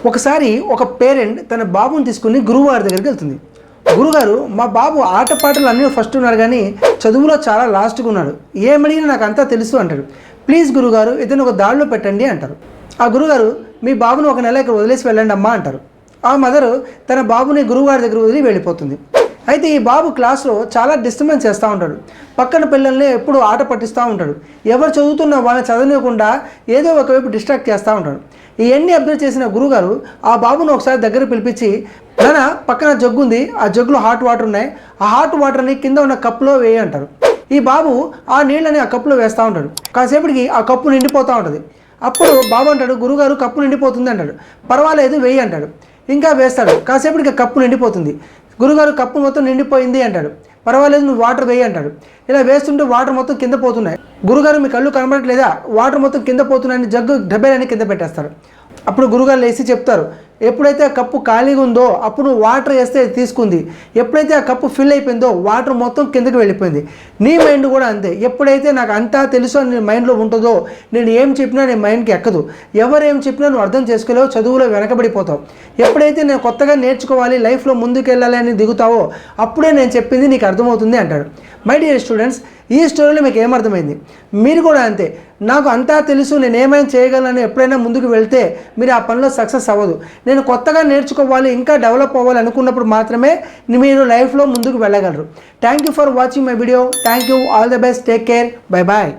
ఒకసారి ఒక పేరెంట్ తన బాబుని తీసుకుని గురువుగారి దగ్గరికి వెళ్తుంది. గురుగారు, మా బాబు ఆటపాటలు అన్నీ ఫస్ట్ ఉన్నారు కానీ చదువులో చాలా లాస్ట్గా ఉన్నాడు, ఏమడిగినా నాకు అంతా తెలుసు అంటాడు. ప్లీజ్ గురుగారు, ఇతను ఒక దారిలో పెట్టండి అంటారు. ఆ గురుగారు, మీ బాబుని ఒక నెల ఇక్కడ వదిలేసి వెళ్ళండి అమ్మా అంటారు. ఆ మదరు తన బాబుని గురువుగారి దగ్గర వదిలి వెళ్ళిపోతుంది. అయితే ఈ బాబు క్లాస్లో చాలా డిస్టర్బెన్స్ చేస్తూ ఉంటాడు. పక్కన పిల్లల్ని ఎప్పుడు ఆట పట్టిస్తూ ఉంటాడు. ఎవరు చదువుతున్నా వాళ్ళని చదవనివ్వకుండా ఏదో ఒకవైపు డిస్ట్రాక్ట్ చేస్తూ ఉంటాడు. ఇవన్నీ అబ్జర్వ్ చేసిన గురుగారు ఆ బాబును ఒకసారి దగ్గర పిలిపించి, నాన్న పక్కన జగ్గు ఉంది, ఆ జగ్గులో హాట్ వాటర్ ఉన్నాయి, ఆ హాట్ వాటర్ని కింద ఉన్న కప్పులో వేయి అంటారు. ఈ బాబు ఆ నీళ్ళని ఆ కప్పులో వేస్తూ ఉంటాడు. కాసేపటికి ఆ కప్పు నిండిపోతూ ఉంటుంది. అప్పుడు బాబు అంటాడు, గురుగారు కప్పు నిండిపోతుంది అంటాడు. పర్వాలేదు వేయి అంటాడు. ఇంకా వేస్తాడు. కాసేపటికి కప్పు నిండిపోతుంది. గురుగారు కప్పు మొత్తం నిండిపోయింది అంటాడు. పర్వాలేదు నువ్వు వాటర్ వేయి అంటాడు. ఇలా వేస్తుంటే వాటర్ మొత్తం కింద పోతున్నాయి. గురుగారు మీ కళ్ళు కనబడట్లేదా, వాటర్ మొత్తం కింద పోతున్నాయని జగ్గు డబ్బేలని కింద పెట్టేస్తాడు. అప్పుడు గురుగారు లేచి చెప్తారు, ఎప్పుడైతే ఆ కప్పు ఖాళీగా ఉందో అప్పుడు వాటర్ వేస్తే తీసుకుంది, ఎప్పుడైతే ఆ కప్పు ఫిల్ అయిపోయిందో వాటర్ మొత్తం కిందకి వెళ్ళిపోయింది. నీ మైండ్ కూడా అంతే. ఎప్పుడైతే నాకు అంతా తెలుసు అని నీ మైండ్లో ఉంటుందో నేను ఏం చెప్పినా నీ మైండ్కి ఎక్కదు. ఎవరు ఏం చెప్పినా నువ్వు అర్థం చేసుకోలేవు, చదువులో వెనకబడిపోతావు. ఎప్పుడైతే నేను కొత్తగా నేర్చుకోవాలి, లైఫ్లో ముందుకు వెళ్ళాలి అని దిగుతావో అప్పుడే నేను చెప్పింది నీకు అర్థమవుతుంది అంటాడు. మై డియర్ స్టూడెంట్స్, ఈ స్టోరీలో మీకు ఏమర్థమైంది? మీరు కూడా అంతే. నాకు అంతా తెలుసు, నేను ఏమైనా చేయగలను ఎప్పుడైనా ముందుకు వెళ్తే మీరు ఆ పనిలో సక్సెస్ అవ్వదు. నేను కొత్తగా నేర్చుకోవాలి, ఇంకా డెవలప్ అవ్వాలి అనుకున్నప్పుడు మాత్రమే మీరు లైఫ్లో ముందుకు వెళ్ళగలరు. Thank you for watching my video. Thank you. All the best. Take care. Bye bye.